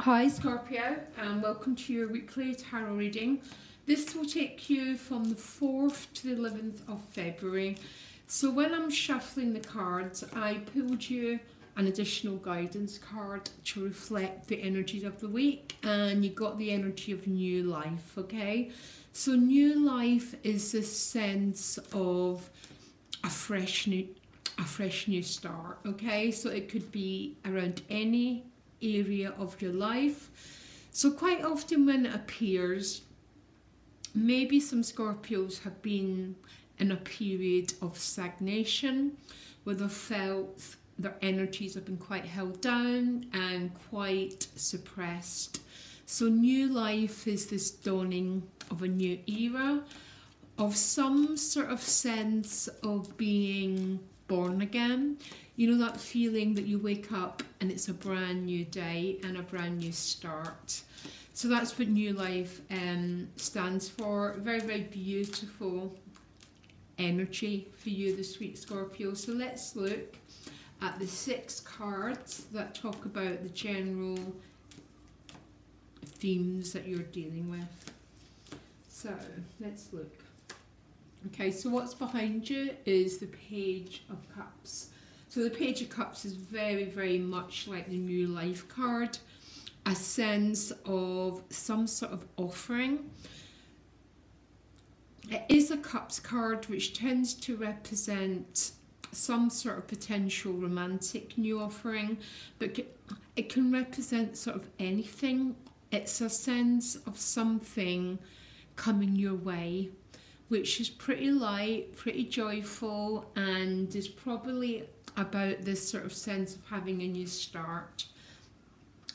Hi Scorpio, and welcome to your weekly tarot reading. This will take you from the 4th to the 11th of February. So when I'm shuffling the cards, I pulled you an additional guidance card to reflect the energies of the week, and you got the energy of new life, okay? So new life is this sense of a fresh new start, okay? So it could be around any area of your life. So quite often when it appears, maybe some Scorpios have been in a period of stagnation where they've felt their energies have been quite held down and quite suppressed. So new life is this dawning of a new era, of some sort of sense of being born again. You know, that feeling that you wake up and it's a brand new day and a brand new start. So that's what new life stands for. Very, very beautiful energy for you this week, Scorpio. So let's look at the 6 cards that talk about the general themes that you're dealing with. So let's look. Okay, so what's behind you is the Page of Cups. So the Page of Cups is very, very much like the New Life card, a sense of some sort of offering. It is a Cups card, which tends to represent some sort of potential romantic new offering, but it can represent sort of anything. It's a sense of something coming your way, which is pretty light, pretty joyful, and is probably about this sort of sense of having a new start.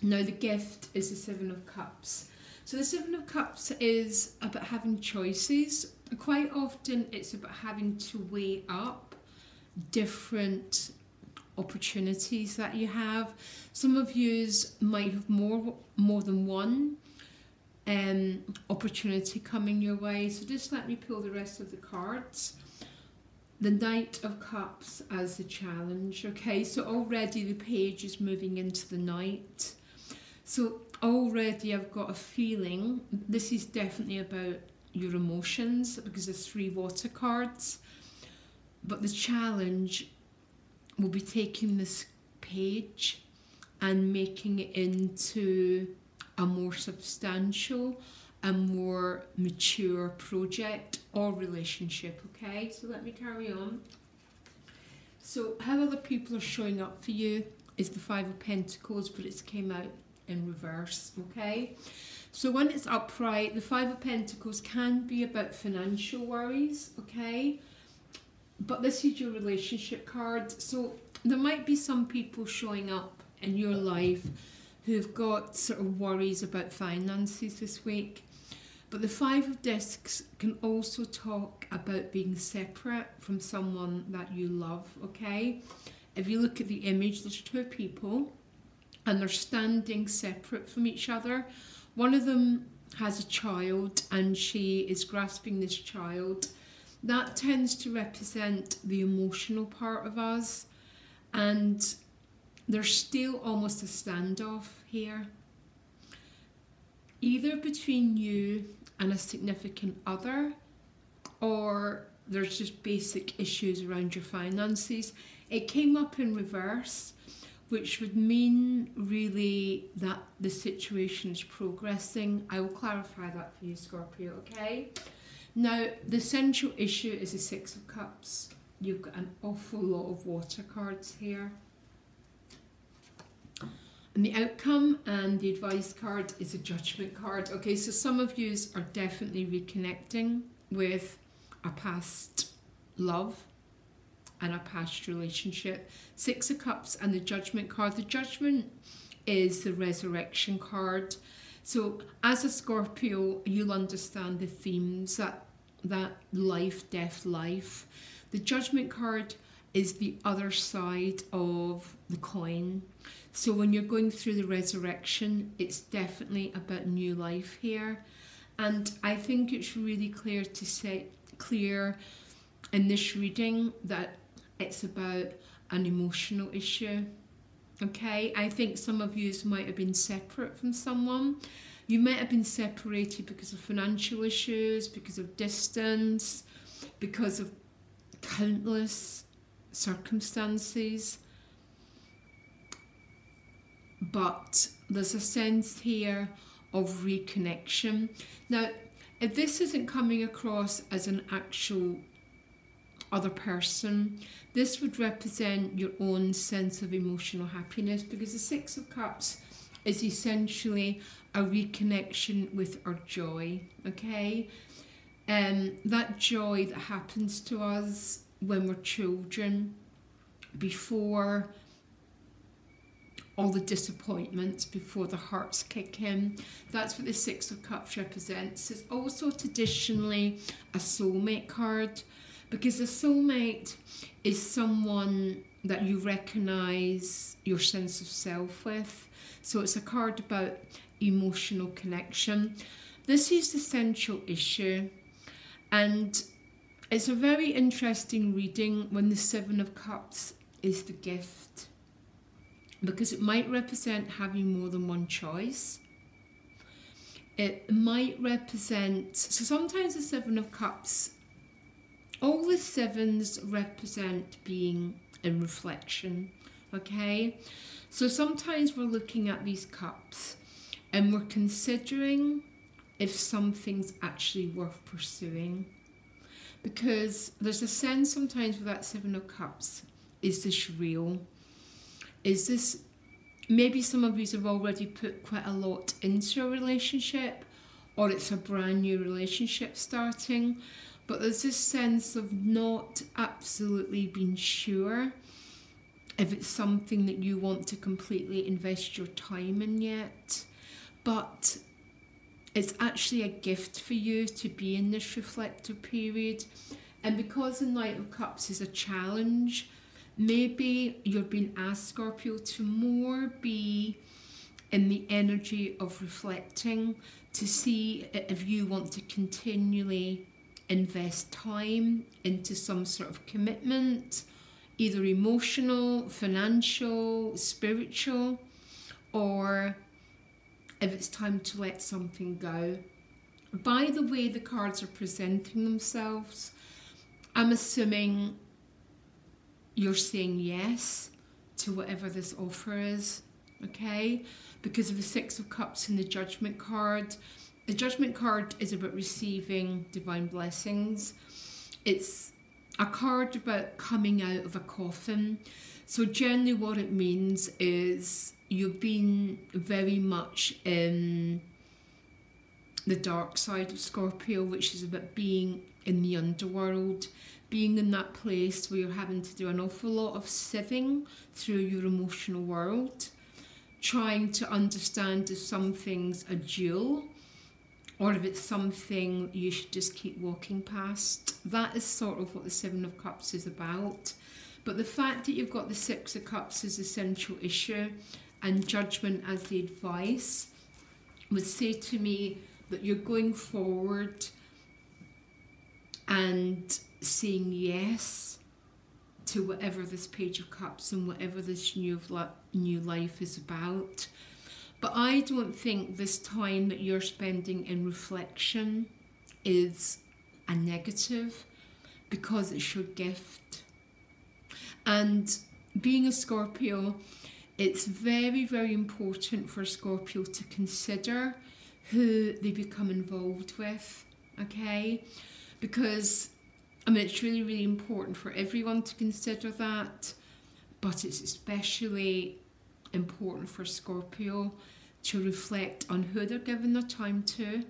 Now the gift is the 7 of Cups. So the 7 of Cups is about having choices. Quite often it's about having to weigh up different opportunities that you have. Some of yous might have more than one opportunity coming your way. So just let me pull the rest of the cards. The Knight of Cups as the challenge. Okay, so already the page is moving into the night. So already I've got a feeling this is definitely about your emotions, because there's 3 water cards. But the challenge will be taking this page and making it into a more substantial, a more mature project or relationship, okay? So let me carry on. So how other people are showing up for you is the 5 of Pentacles, but it's came out in reverse, okay? So when it's upright, the 5 of Pentacles can be about financial worries, okay? But this is your relationship card. So there might be some people showing up in your life who've got sort of worries about finances this week. But the 5 of Discs can also talk about being separate from someone that you love, okay? If you look at the image, there's 2 people and they're standing separate from each other. One of them has a child and she is grasping this child. That tends to represent the emotional part of us, and there's still almost a standoff here, either between you and a significant other, or there's just basic issues around your finances. It came up in reverse, which would mean really that the situation is progressing. I will clarify that for you, Scorpio, okay? Now, the central issue is the 6 of Cups. You've got an awful lot of water cards here. And the outcome and the advice card is a judgment card. Okay, so some of you are definitely reconnecting with a past love and a past relationship. 6 of Cups and the judgment card. The judgment is the resurrection card. So as a Scorpio, you'll understand the themes that life, death, life. The judgment card is the other side of the coin. So when you're going through the resurrection, it's definitely about new life here. And I think it's really clear in this reading that it's about an emotional issue. Okay, I think some of you might have been separate from someone. You might have been separated because of financial issues, because of distance, because of countless circumstances. But there's a sense here of reconnection. Now, if this isn't coming across as an actual other person, this would represent your own sense of emotional happiness, because the Six of Cups is essentially a reconnection with our joy, okay? That joy that happens to us when we're children, before all the disappointments, before the hearts kick in. That's what the Six of Cups represents. It's also traditionally a soulmate card, because a soulmate is someone that you recognise your sense of self with. So it's a card about emotional connection. This is the central issue, and it's a very interesting reading when the Seven of Cups is the gift, because it might represent having more than one choice. It might represent, so sometimes the Seven of Cups, all the sevens represent being in reflection, okay? So sometimes we're looking at these cups and we're considering if something's actually worth pursuing. Because there's a sense sometimes with that Seven of Cups, is this real? Is this, maybe some of you have already put quite a lot into a relationship, or it's a brand new relationship starting, but there's this sense of not absolutely being sure if it's something that you want to completely invest your time in yet. But it's actually a gift for you to be in this reflective period. And because the Knight of Cups is a challenge, maybe you're being asked, Scorpio, to more be in the energy of reflecting, to see if you want to continually invest time into some sort of commitment, either emotional, financial, spiritual, or if it's time to let something go. By the way the cards are presenting themselves, I'm assuming you're saying yes to whatever this offer is, okay? Because of the Six of Cups and the Judgment card. The Judgment card is about receiving divine blessings. It's a card about coming out of a coffin. So generally what it means is you've been very much in the dark side of Scorpio, which is about being in the underworld, being in that place where you're having to do an awful lot of sieving through your emotional world, trying to understand if something's a jewel or if it's something you should just keep walking past. That is sort of what the Seven of Cups is about. But the fact that you've got the Six of Cups as the central issue and Judgment as the advice would say to me that you're going forward and saying yes to whatever this Page of Cups and whatever this new life is about. But I don't think this time that you're spending in reflection is a negative, because it's your gift. And being a Scorpio, it's very, very important for a Scorpio to consider who they become involved with, okay? Because, I mean, it's really, really important for everyone to consider that, but it's especially important for Scorpio to reflect on who they're giving their time to,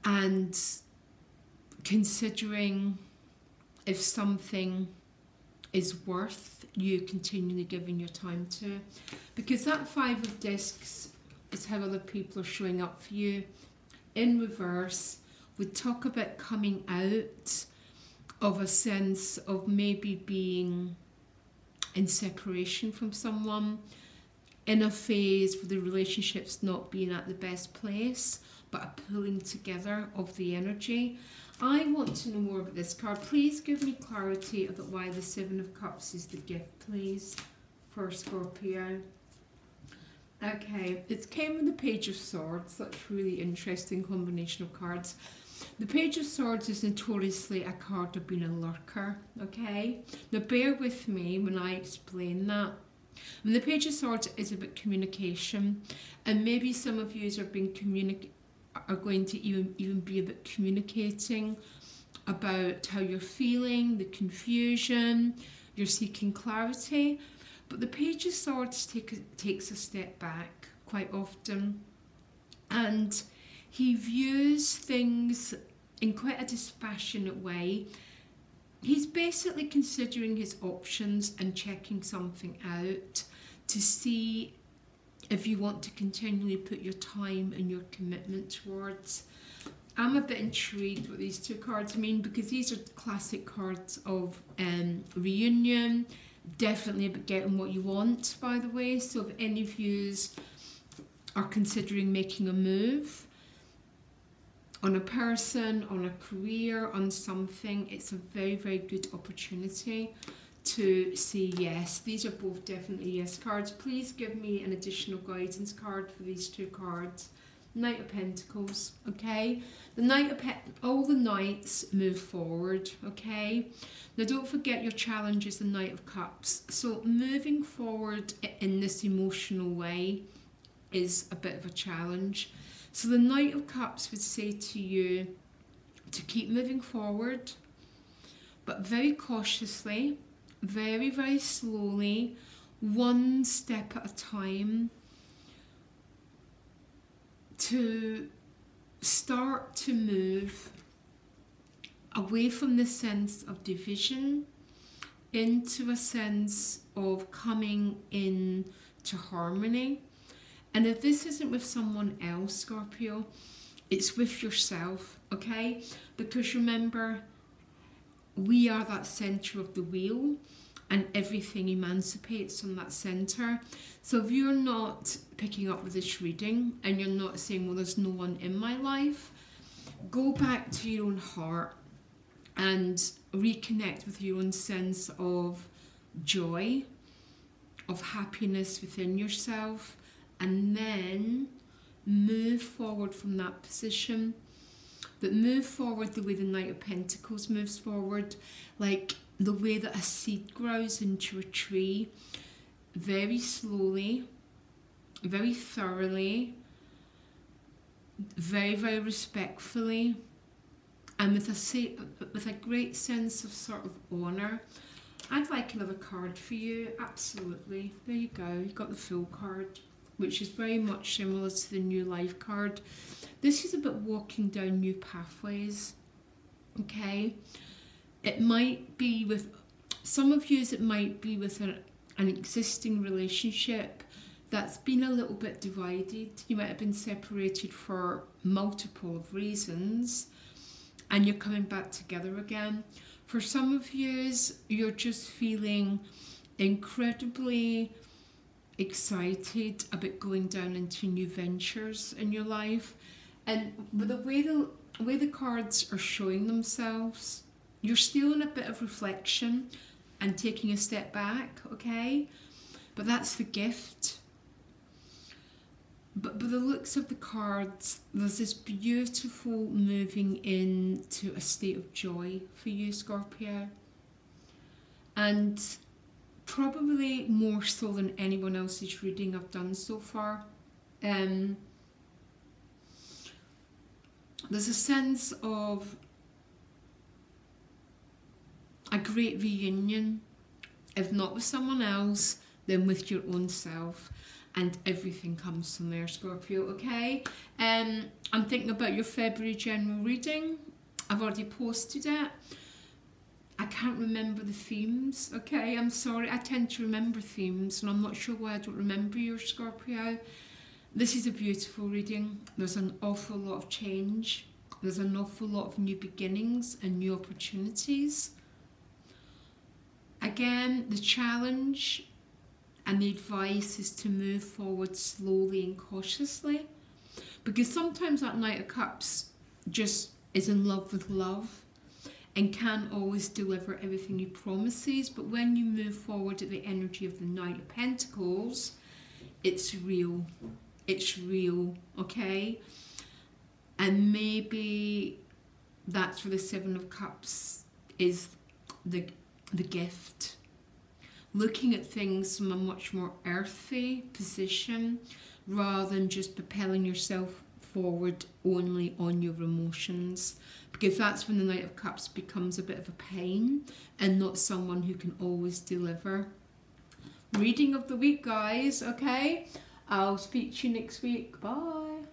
and considering if something is worth you continually giving your time to. Because that Five of Discs is how other people are showing up for you. In reverse, we talk about coming out of a sense of maybe being in separation from someone, in a phase where the relationship's not being at the best place, but a pulling together of the energy. I want to know more about this card. Please give me clarity about why the Seven of Cups is the gift, please, for Scorpio. Okay, it came with the Page of Swords. That's a really interesting combination of cards. The Page of Swords is notoriously a card of being a lurker, okay? Now bear with me when I explain that. And the Page of Swords is about communication, and maybe some of you are going to even be about communicating about how you're feeling, the confusion, you're seeking clarity. But the Page of Swords takes a step back quite often, and he views things in quite a dispassionate way. He's basically considering his options and checking something out to see if you want to continually put your time and your commitment towards. I'm a bit intrigued what these two cards mean, because these are classic cards of reunion, definitely about getting what you want, by the way. So if any of you are considering making a move on a person, on a career, on something, it's a very, very good opportunity to say yes. These are both definitely yes cards. Please give me an additional guidance card for these two cards. Knight of Pentacles, okay? The Knight of all the Knights move forward, okay? Now don't forget your challenge is the Knight of Cups. So moving forward in this emotional way is a bit of a challenge. So the Knight of Cups would say to you to keep moving forward, but very cautiously, very, very slowly, one step at a time, to start to move away from the sense of division into a sense of coming in to harmony. And if this isn't with someone else, Scorpio, it's with yourself, okay? Because remember, we are that centre of the wheel, and everything emancipates from that centre. So if you're not picking up with this reading and you're not saying, well, there's no one in my life, go back to your own heart and reconnect with your own sense of joy, of happiness within yourself, and then move forward from that position. But move forward the way the Knight of Pentacles moves forward, like the way that a seed grows into a tree, very slowly, very thoroughly, very, very respectfully, and with a great sense of sort of honour. I'd like another card for you, absolutely. There you go, you've got the Fool card, which is very much similar to the New Life card. This is about walking down new pathways, okay? It might be with, some of you, it might be with an existing relationship that's been a little bit divided. You might have been separated for multiple of reasons, and you're coming back together again. For some of you, you're just feeling incredibly excited about going down into new ventures in your life. And with the way the cards are showing themselves, you're still in a bit of reflection and taking a step back, okay? But that's the gift. But by the looks of the cards, there's this beautiful moving into a state of joy for you, Scorpio. And probably more so than anyone else's reading I've done so far. There's a sense of a great reunion, if not with someone else, then with your own self, and everything comes from there, Scorpio, okay? I'm thinking about your February general reading. I've already posted it. I can't remember the themes, okay? I'm sorry, I tend to remember themes, and I'm not sure why I don't remember your Scorpio. This is a beautiful reading. There's an awful lot of change. There's an awful lot of new beginnings and new opportunities. Again, the challenge and the advice is to move forward slowly and cautiously. Because sometimes that Knight of Cups just is in love with love and can't always deliver everything he promises. But when you move forward at the energy of the Knight of Pentacles, it's real. It's real, okay? And maybe that's where the Seven of Cups is the gift. Looking at things from a much more earthy position rather than just propelling yourself forward only on your emotions, because that's when the Knight of Cups becomes a bit of a pain and not someone who can always deliver. Reading of the week, guys, okay? I'll speak to you next week. Bye.